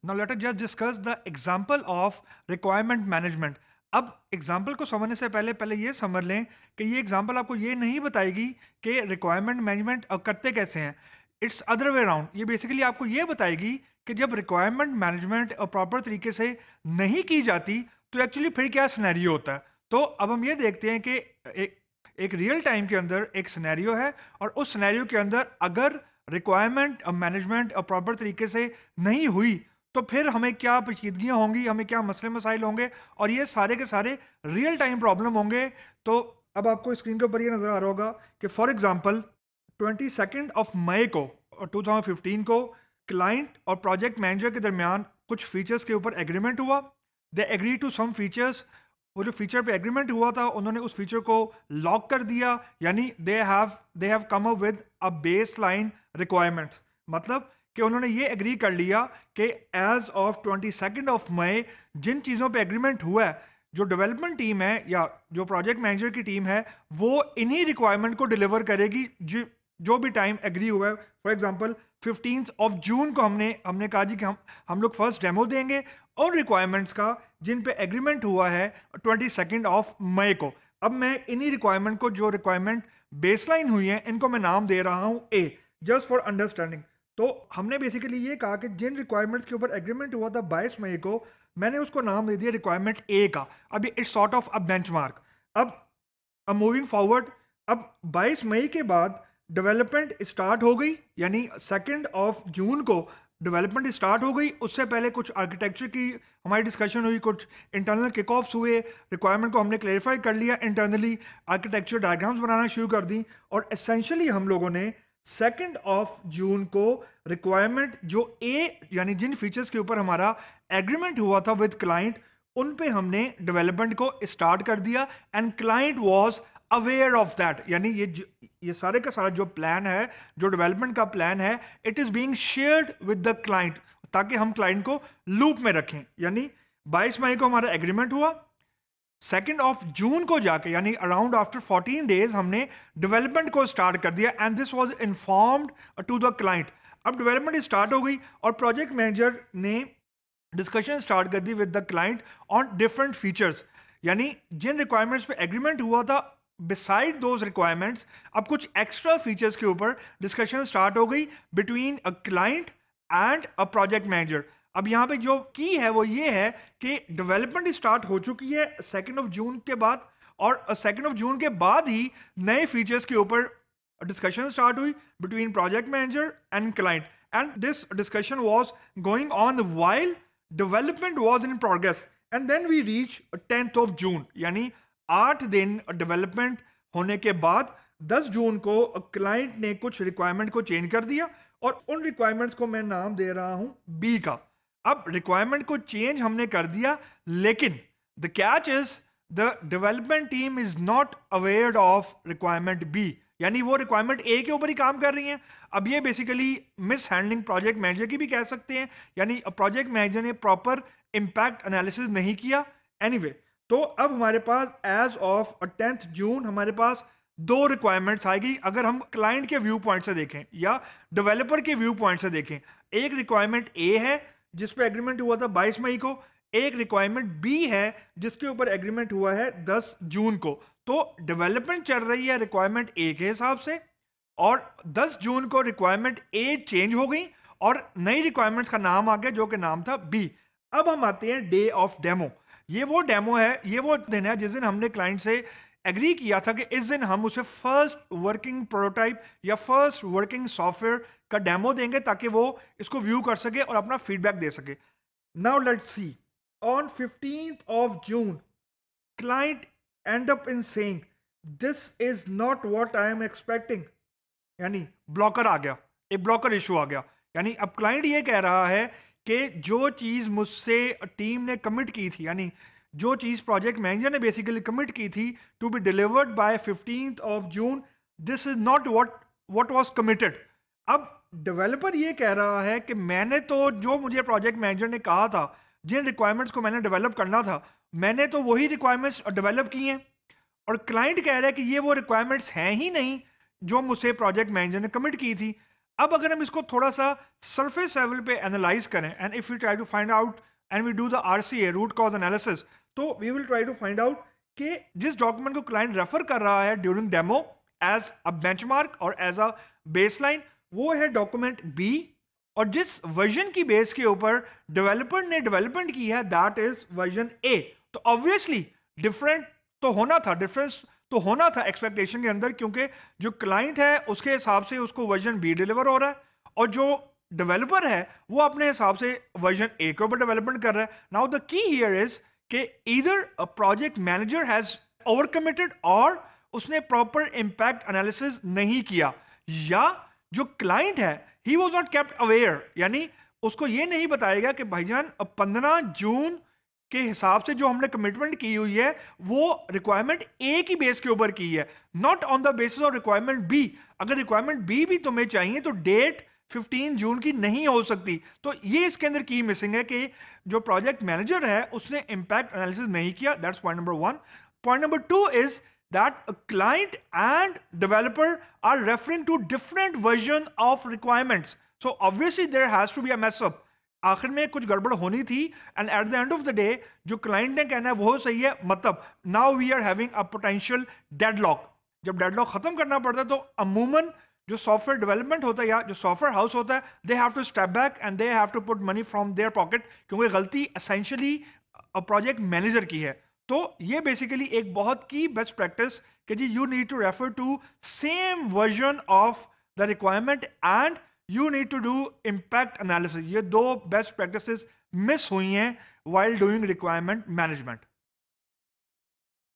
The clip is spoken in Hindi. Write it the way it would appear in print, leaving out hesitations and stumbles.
Now let us just discuss the example of requirement management. अब एग्जाम्पल को समझने से पहले पहले ये समझ लें कि ये एग्जाम्पल आपको ये नहीं बताएगी कि रिक्वायरमेंट मैनेजमेंट करते कैसे हैं. It's other way around. ये बेसिकली आपको ये बताएगी कि जब रिक्वायरमेंट मैनेजमेंट प्रॉपर तरीके से नहीं की जाती तो एक्चुअली फिर क्या सिनेरियो होता है. तो अब हम ये देखते हैं कि एक एक रियल टाइम के अंदर एक सिनेरियो है और उस सिनेरियो के अंदर अगर रिक्वायरमेंट मैनेजमेंट प्रॉपर तरीके से नहीं हुई तो फिर हमें क्या पेचीदगियां होंगी, हमें क्या मसले मसाइल होंगे और ये सारे के सारे रियल टाइम प्रॉब्लम होंगे. तो अब आपको स्क्रीन के ऊपर ये नजर आ रहा होगा कि फॉर एग्जांपल 22 मई को 2015 को क्लाइंट और प्रोजेक्ट मैनेजर के दरमियान कुछ फीचर्स के ऊपर एग्रीमेंट हुआ. They agree to some features. वो जो फीचर पे एग्रीमेंट हुआ था उन्होंने उस फीचर को लॉक कर दिया, यानी they have come up with a base line requirements. मतलब कि उन्होंने ये एग्री कर लिया कि एज ऑफ 22 मई जिन चीज़ों पे एग्रीमेंट हुआ है, जो डेवलपमेंट टीम है या जो प्रोजेक्ट मैनेजर की टीम है वो इन्हीं रिक्वायरमेंट को डिलीवर करेगी जो भी टाइम एग्री हुआ है. फॉर एग्जांपल 15 जून को हमने हमने कहा जी कि हम लोग फर्स्ट डेमो देंगे उन रिक्वायरमेंट्स का जिन पे एग्रीमेंट हुआ है 22 मई को. अब मैं इन्हीं रिक्वायरमेंट को, जो रिक्वायरमेंट बेसलाइन हुई है, इनको मैं नाम दे रहा हूं ए, जस्ट फॉर अंडरस्टैंडिंग. तो हमने बेसिकली ये कहा कि जिन रिक्वायरमेंट्स के ऊपर एग्रीमेंट हुआ था 22 मई को, मैंने उसको नाम दे दिया रिक्वायरमेंट ए का. अब it's sort of a benchmark. अब मूविंग फॉरवर्ड, अब 22 मई के बाद डेवलपमेंट स्टार्ट हो गई, यानी 2 जून को डेवलपमेंट स्टार्ट हो गई. उससे पहले कुछ आर्किटेक्चर की हमारी डिस्कशन हुई, कुछ इंटरनल किक ऑफ्स हुए, रिक्वायरमेंट को हमने क्लेरिफाई कर लिया इंटरनली, आर्किटेक्चर डायग्राम्स बनाना शुरू कर दी और एसेंशियली हम लोगों ने 2 जून को रिक्वायरमेंट जो ए, यानी जिन फीचर्स के ऊपर हमारा एग्रीमेंट हुआ था विद क्लाइंट, उन पे हमने डेवलपमेंट को स्टार्ट कर दिया and client was aware of that. यानी ये सारे का सारा जो प्लान है, जो डेवलपमेंट का प्लान है, it is being shared with the client ताकि हम क्लाइंट को लूप में रखें. यानी 22 मई को हमारा एग्रीमेंट हुआ, 2 जून को जाके यानी अराउंड आफ्टर 14 डेज हमने डेवलपमेंट को स्टार्ट कर दिया and this was informed to the client. अब डेवलपमेंट स्टार्ट हो गई और प्रोजेक्ट मैनेजर ने डिस्कशन स्टार्ट कर दी with the client on different features. यानी जिन रिक्वायरमेंट्स पे एग्रीमेंट हुआ था, बिसाइड दोज रिक्वायरमेंट्स अब कुछ एक्स्ट्रा फीचर्स के ऊपर डिस्कशन स्टार्ट हो गई between a client and a project manager. अब यहाँ पे जो की है वो ये है कि डेवलपमेंट स्टार्ट हो चुकी है 2 जून के बाद और 2 जून के बाद ही नए फीचर्स के ऊपर discussion start हुई between project manager and client, and this discussion was going on while development was in progress. And then we reach 10th of June, यानी 8 दिन डेवलपमेंट होने के बाद 10 जून को क्लाइंट ने कुछ रिक्वायरमेंट को चेंज कर दिया और उन रिक्वायरमेंट्स को मैं नाम दे रहा हूं बी का. अब रिक्वायरमेंट को चेंज हमने कर दिया, लेकिन the catch is the development team is not aware of requirement B, यानी वो रिक्वायरमेंट ए के ऊपर ही काम कर रही हैं. अब ये basically miss handling project manager की भी कह सकते हैं, यानी प्रोजेक्ट मैनेजर ने प्रॉपर इंपैक्ट एनालिसिस नहीं किया. एनीवे तो अब हमारे पास एज ऑफ 10th जून हमारे पास दो रिक्वायरमेंट्स आएगी अगर हम क्लाइंट के व्यू पॉइंट से देखें या डेवलपर के व्यू पॉइंट से देखें. एक रिक्वायरमेंट ए है जिस पे एग्रीमेंट हुआ था 22 मई को, एक रिक्वायरमेंट बी है जिसके ऊपर एग्रीमेंट हुआ है 10 जून को. तो डेवलपमेंट चल रही है रिक्वायरमेंट ए के हिसाब से और 10 जून को रिक्वायरमेंट ए चेंज हो गई और नई रिक्वायरमेंट्स का नाम आ गया जो कि नाम था बी. अब हम आते हैं डे ऑफ डेमो. ये वो डेमो है, ये वो दिन है जिस दिन हमने क्लाइंट से एग्री किया था कि इस दिन हम उसे फर्स्ट वर्किंग प्रोटोटाइप या फर्स्ट वर्किंग सॉफ्टवेयर का डेमो देंगे ताकि वो इसको व्यू कर सके और अपना फीडबैक दे सके. Now let's see, on 15th of June client end up in saying this is not what I am expecting. यानी ब्लॉकर आ गया, एक ब्लॉकर इशू आ गया. यानी अब क्लाइंट ये कह रहा है कि जो चीज मुझसे टीम ने कमिट की थी, यानी जो चीज प्रोजेक्ट मैनेजर ने बेसिकली कमिट की थी to be delivered by 15th of June, this is not what was committed. अब डेवलपर ये कह रहा है कि मैंने तो जो मुझे प्रोजेक्ट मैनेजर ने कहा था, जिन रिक्वायरमेंट्स को मैंने डेवलप करना था, मैंने तो वही रिक्वायरमेंट्स डेवलप की हैं और क्लाइंट कह रहा है कि ये वो रिक्वायरमेंट्स हैं ही नहीं जो मुझसे प्रोजेक्ट मैनेजर ने कमिट की थी. अब अगर हम इसको थोड़ा सा सरफेस लेवल पे एनालाइज करें and if you try to find out and we do the RCA root cause analysis, तो we will try to find out कि जिस डॉक्यूमेंट को क्लाइंट रेफर कर रहा है during demo as a benchmark और एज अ बेसलाइन, वो है डॉक्यूमेंट बी, और जिस वर्जन की बेस के ऊपर डेवलपर ने डेवलपमेंट की है दैट इज वर्जन ए। तो ऑब्वियसली डिफरेंट तो होना था, डिफरेंस तो होना था एक्सपेक्टेशन के अंदर, क्योंकि जो क्लाइंट है उसके हिसाब से उसको वर्जन बी डिलीवर हो रहा है और जो डेवलपर है वो अपने हिसाब से वर्जन ए के ऊपर डेवलपमेंट कर रहा है। Now the key here is कि either a project manager has over committed और उसने प्रॉपर इंपैक्ट एनालिसिस नहीं किया, या जो क्लाइंट है he was not kept aware, यानी उसको ये नहीं बताया गया कि भाईजान 15 जून के हिसाब से जो हमने कमिटमेंट की हुई है वो रिक्वायरमेंट ए की बेस के ऊपर की है, not on the basis of requirement B. अगर रिक्वायरमेंट बी भी तुम्हें चाहिए तो डेट 15 जून की नहीं हो सकती। तो ये इसके अंदर की मिसिंग है कि जो प्रोजेक्ट मैनेजर है उसने इंपैक्ट एनालिसिस नहीं किया। That's point number 1। Point number 2 is that a client and developer are referring to different version of requirements, so obviously there has to be a mess up। आखिर में कुछ गड़बड़ होनी थी and at the end of the day जो क्लाइंट ने कहना है वो सही है, मतलब now we are having a potential deadlock. जब डेडलॉक खत्म करना पड़ता है तो अमूमन जो सॉफ्टवेयर डेवलपमेंट होता है या जो सॉफ्टवेयर हाउस होता है they have to step back and they have to put money from their pocket, क्योंकि गलती एसेंशियली प्रोजेक्ट मैनेजर की है। तो ये बेसिकली एक बहुत की बेस्ट प्रैक्टिस कि जी you need to refer to same version of the requirement and you need to do impact analysis. ये दो बेस्ट प्रैक्टिसेस मिस हुई हैं while doing requirement management।